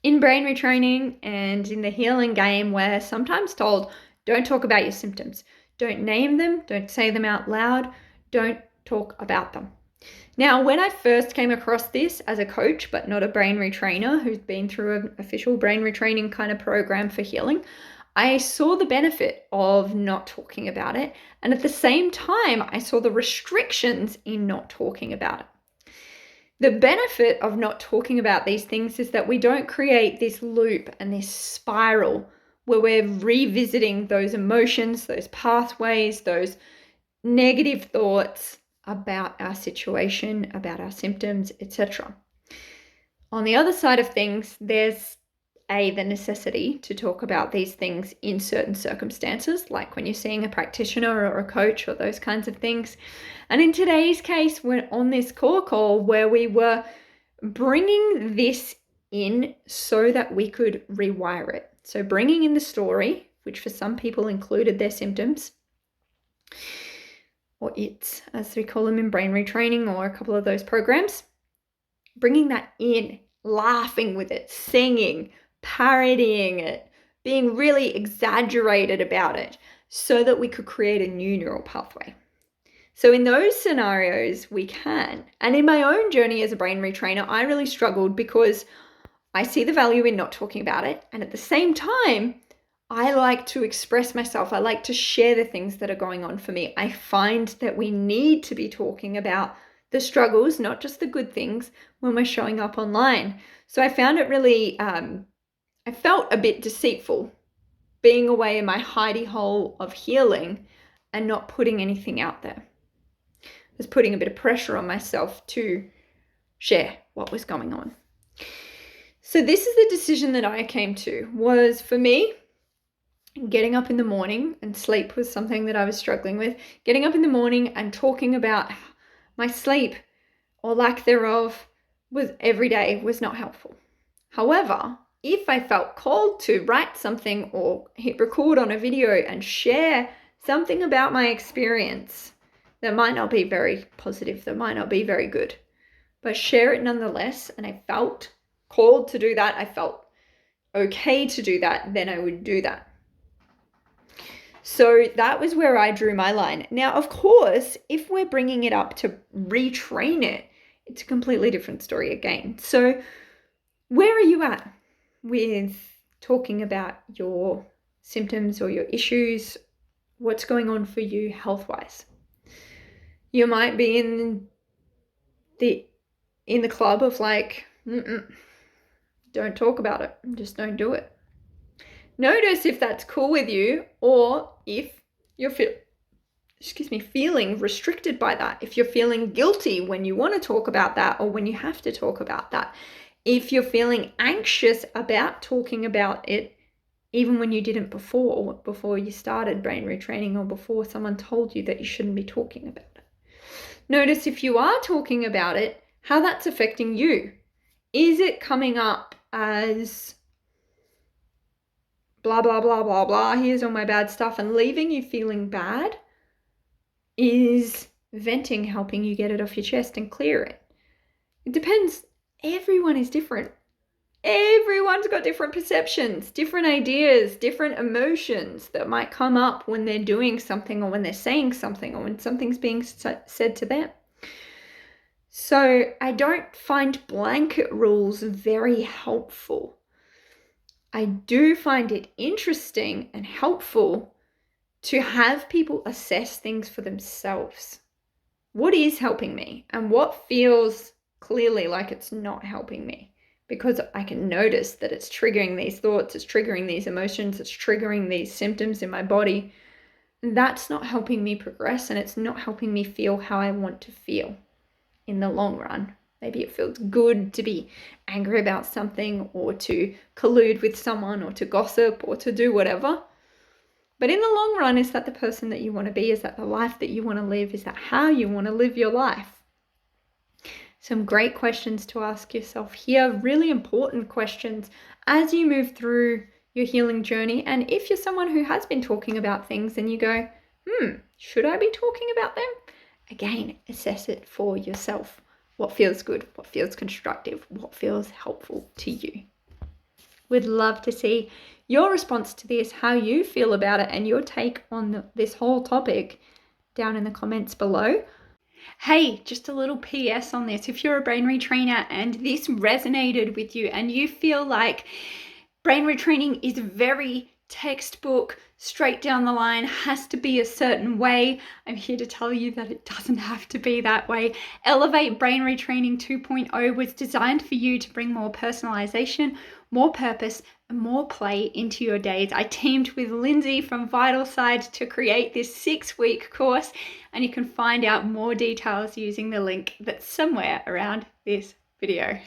in brain retraining and in the healing game, we're sometimes told, don't talk about your symptoms. Don't name them. Don't say them out loud. Don't talk about them. Now, when I first came across this as a coach, but not a brain retrainer who's been through an official brain retraining kind of program for healing, I saw the benefit of not talking about it. And at the same time, I saw the restrictions in not talking about it. The benefit of not talking about these things is that we don't create this loop and this spiral where we're revisiting those emotions, those pathways, those negative thoughts about our situation, about our symptoms, etc. On the other side of things, there's the necessity to talk about these things in certain circumstances, like when you're seeing a practitioner or a coach or those kinds of things. And in today's case, we're on this core call where we were bringing this in so that we could rewire it. So bringing in the story, which for some people included their symptoms, or its, as we call them in brain retraining or a couple of those programs, bringing that in, laughing with it, singing, parodying it, being really exaggerated about it so that we could create a new neural pathway. So in those scenarios, we can. And in my own journey as a brain retrainer, I really struggled because I see the value in not talking about it. And at the same time, I like to express myself. I like to share the things that are going on for me. I find that we need to be talking about the struggles, not just the good things, when we're showing up online. So I found it really, I felt a bit deceitful being away in my hidey hole of healing and not putting anything out there. I was putting a bit of pressure on myself to share what was going on. So this is the decision that I came to, was for me, getting up in the morning, and sleep was something that I was struggling with, getting up in the morning and talking about my sleep or lack thereof was every day was not helpful. However, if I felt called to write something or hit record on a video and share something about my experience that might not be very positive, that might not be very good, but share it nonetheless, and I felt called to do that, I felt okay to do that, then I would do that. So that was where I drew my line. Now, of course, if we're bringing it up to retrain it, it's a completely different story again. So where are you at with talking about your symptoms or your issues? What's going on for you health-wise? You might be in the club of like, don't talk about it. Just don't do it. Notice if that's cool with you, or if you're feeling restricted by that. If you're feeling guilty when you want to talk about that or when you have to talk about that. If you're feeling anxious about talking about it, even when you didn't before you started brain retraining or before someone told you that you shouldn't be talking about it. Notice if you are talking about it, how that's affecting you. Is it coming up as blah, blah, blah, blah, blah, here's all my bad stuff, and leaving you feeling bad? Is venting helping you get it off your chest and clear it? It depends. Everyone is different. Everyone's got different perceptions, different ideas, different emotions that might come up when they're doing something or when they're saying something or when something's being said to them. So I don't find blanket rules very helpful. I do find it interesting and helpful to have people assess things for themselves. What is helping me and what feels clearly like it's not helping me? Because I can notice that it's triggering these thoughts, it's triggering these emotions, it's triggering these symptoms in my body. That's not helping me progress, and it's not helping me feel how I want to feel in the long run. Maybe it feels good to be angry about something or to collude with someone or to gossip or to do whatever. But in the long run, is that the person that you want to be? Is that the life that you want to live? Is that how you want to live your life? Some great questions to ask yourself here, really important questions as you move through your healing journey. And if you're someone who has been talking about things and you go, should I be talking about them? Again, assess it for yourself. What feels good? What feels constructive? What feels helpful to you? Would love to see your response to this, how you feel about it, and your take on this whole topic down in the comments below. Hey, just a little PS on this. If you're a brain retrainer and this resonated with you and you feel like brain retraining is very textbook, straight down the line, has to be a certain way, I'm here to tell you that it doesn't have to be that way. Elevate Brain Retraining 2.0 was designed for you to bring more personalization, more purpose, and more play into your days. I teamed with Lindsay from VitalSide to create this 6-week course, and you can find out more details using the link that's somewhere around this video.